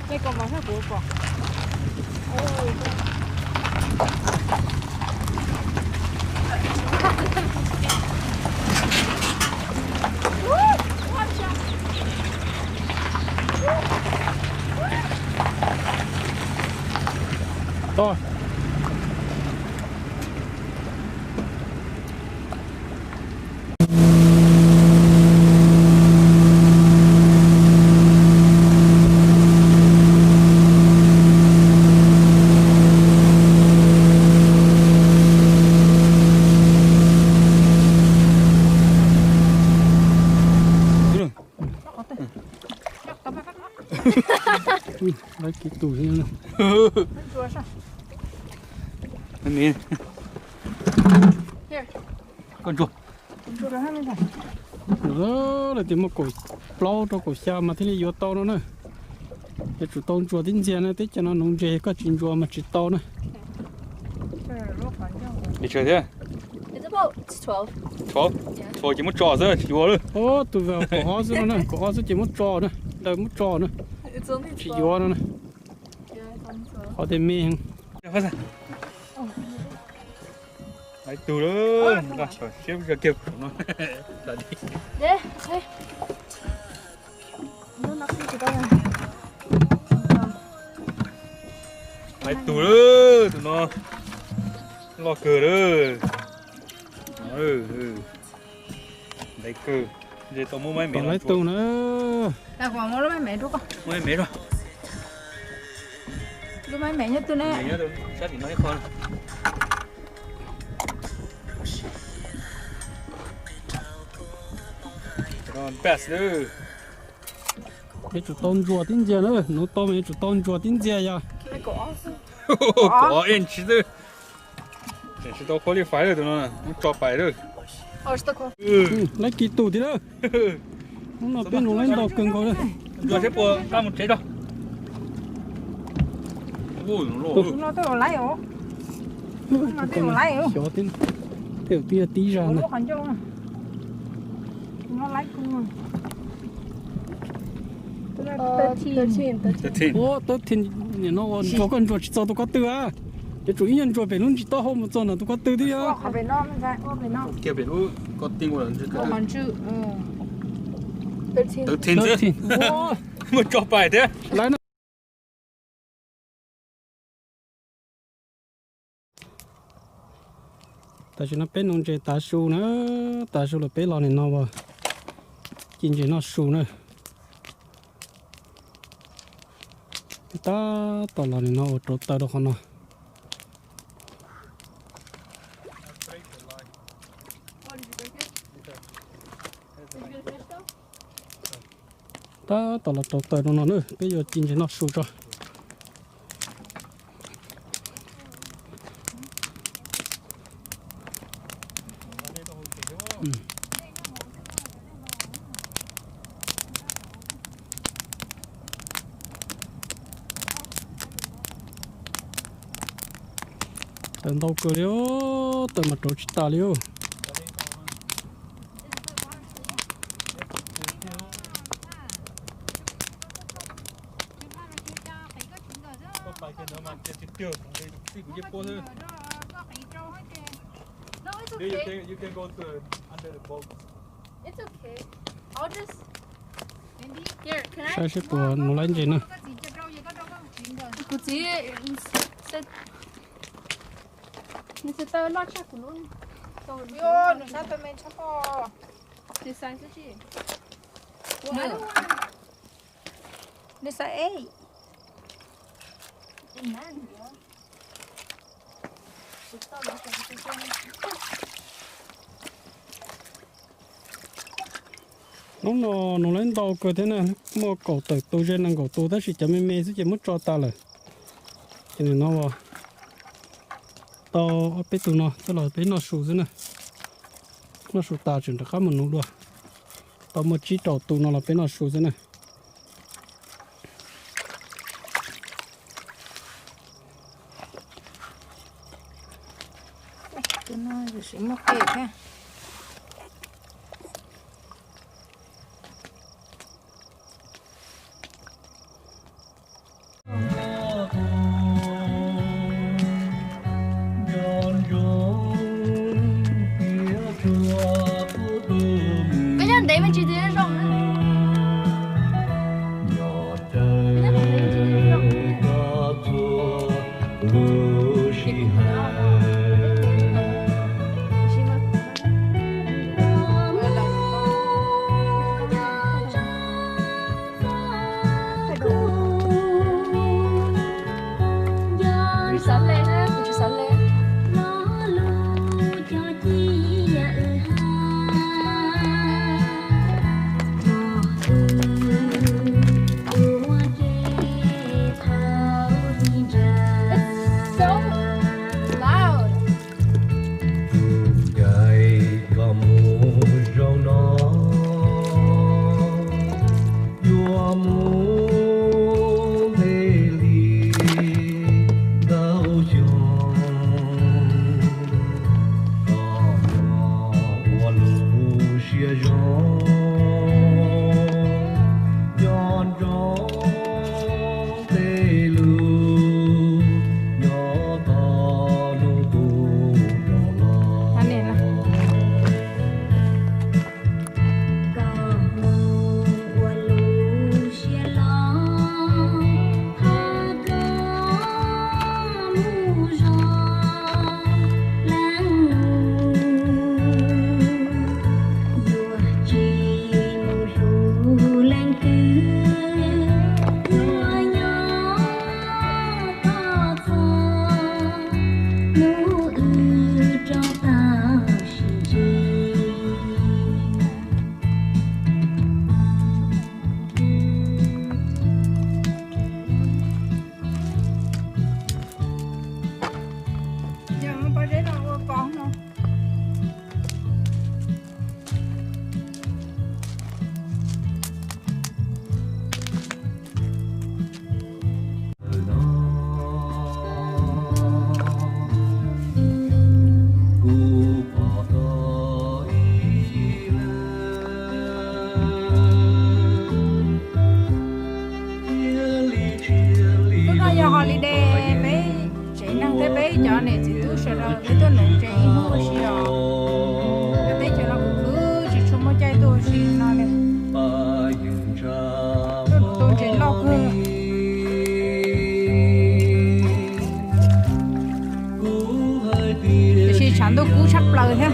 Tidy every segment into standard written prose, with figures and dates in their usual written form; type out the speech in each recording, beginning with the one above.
đây còn mà sao của còn ôi to lấy cái tủ như nào Mình con chuột đó là tìm một cối plau cho cối xa mà thế này vô to nó nữa cái chủ tông chùa tin tiền này tích cho nó nông dê có chín chùa mà chỉ to nữa đi chơi thế It's about 12. 12 12 chỉ một trò thôi chúa luôn ô tụi vào có hoa nữa nè có hoa chỉ một trò nữa đời một trò nữa It's only chỉ 12. vô nữa nè Yeah, I think so. họ thêm mê phát ra đấy từ đó rồi xếp ra kịp nó là đi Đấy, đây. Nó nắp đi từ đâu này? đấy từ đó tụi nó lo cờ đó đấy cờ giờ tao mua mấy mẹ còn lấy tụ nữa Là quả mua lúc mấy mẹ đúng không? mấy mẹ rồi Lúc mấy mẹ nhất tôi nè. mẹ nhớ tôi sát thì nói con còn best nữa cái chủ tông chùa tin tiền nữa nó to mấy chủ tông chùa tin tiền ya Cái cỏ. có yên chỉ nữa để cho tao qualify rồi tụi nó nó cho bài rồi Ôi, sao có? lấy cái tủ thì đó nó bên nó lên đầu cưng coi đấy rồi xếp qua ra một chế đâu ôi nó lỗ Nó tôi lấy hả? Nó tôi lấy hả? chó tin tiểu tia tí ra này Nó còn cho nó lấy cũng 13. ô tôi thì nó có con chuột cho tôi có tư à cái chủ nhân chuột phải luôn chỉ to hơn một con là tôi có tư đi á Ở bên nó mình ô bên nó. kia biển u có tiếng của lần trước Ô mình chữ. 13. tự tin chứ thì ô một cho bài thế lại nó tại vì nó bên nông chế tà su nữa tà su là bên lò này nó vào chính chỉ nó su nữa ta tao lò này nó ở chỗ ta đâu không nó ta tao là chỗ ta đâu nó nữa bây giờ chính chỉ nó su cho tận đâu cơ liêu tận mặt chỗ chỉ ta liêu bài kia nó mà chết chưa thì cũng giúp cô thôi No, it's you okay. can go to under the boat It's okay. I'll just. Here, can I? sai sẽ của nó lên gì nữa Cô chỉ sẽ. Mình sẽ tao lót chắc của luôn. Yo, nó sao tao mình chắc có. Đi sai cái gì? No. Đi sai ấy. nó lên đầu cơ thế này mua cổ tự tôi trên năng cổ tôi chỉ chấm mê chứ chỉ mất cho ta rồi cho nên nó vào tao ở bên tụi nó tức là bên nó sụt thế này nó sụt ta chuyển được khá một nụ đùa tao một chỉ trâu tụi nó là bên nó sụt thế này Tụi nó sẽ mất kẹt ha. nó giờ holiday bé chị năng thế bé cho này chị tu sửa rồi bé tôi nấu chị mua xíu bé cho nó cứ chỉ chung một chai tôi xíu nó này tôi chỉ lo cơ chỉ chẳng tôi cú sắp lời ha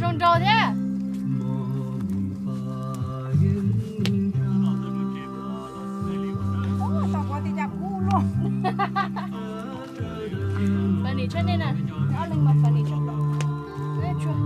trồng trầu thế tao có thì chặt cũ luôn phần này cho nên là nó lên mà phần này chụp đó đấy chụp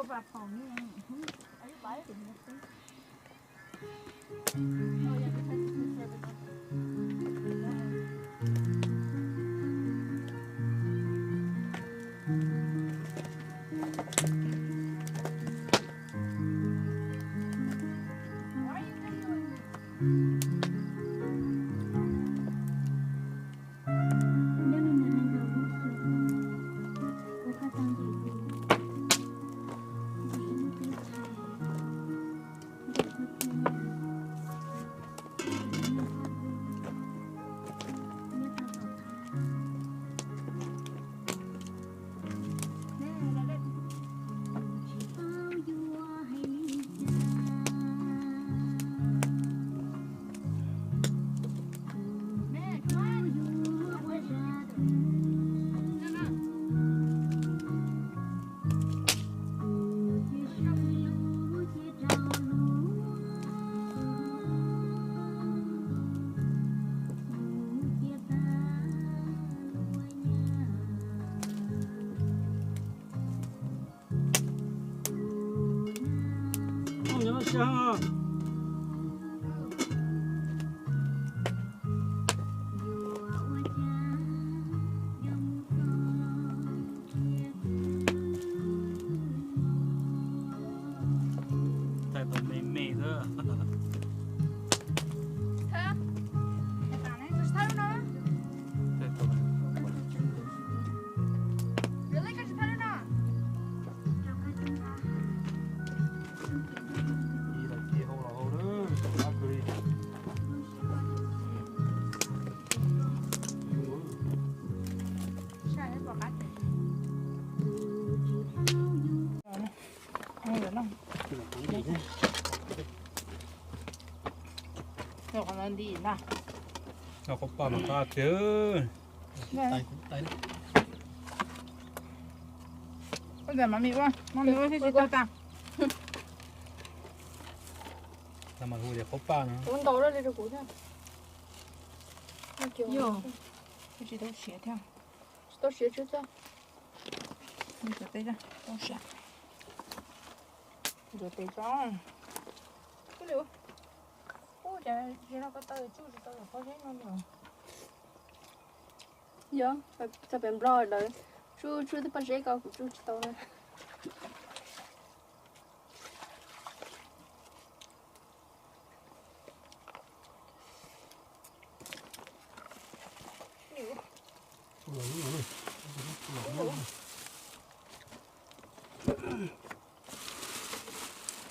bà phòng như ấy bái thì nó tính香啊！带的美美的。他，这是他的呢？带走了。人类可是他的呢？ Rồi còn lần đi nào. Nó có bao mà ta chứ. Tay. Bây giờ mà mì quá, mì quá thì tao tao. 那么我得好办呢。我倒了这个锅上。哟，这些都斜条，到学吃子。你就对着，都是。你就对上。不留。我家那个到90到100块钱那种。有，这边不老了，煮的把这个煮知道了。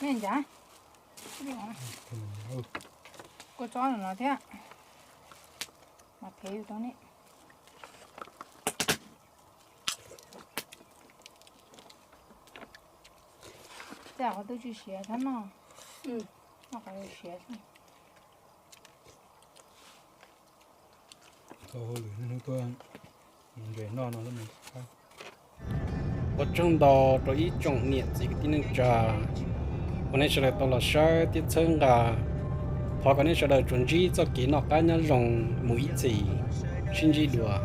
面家，这边啊，我找人了天，我陪有东西。这我都去歇它呢。我还要歇它。到后面那个，对，那都没看。我挣到这一种年纪的那个，我那时候到了12点钟啊，他可能是来准备做给那个人用每一次星期六啊。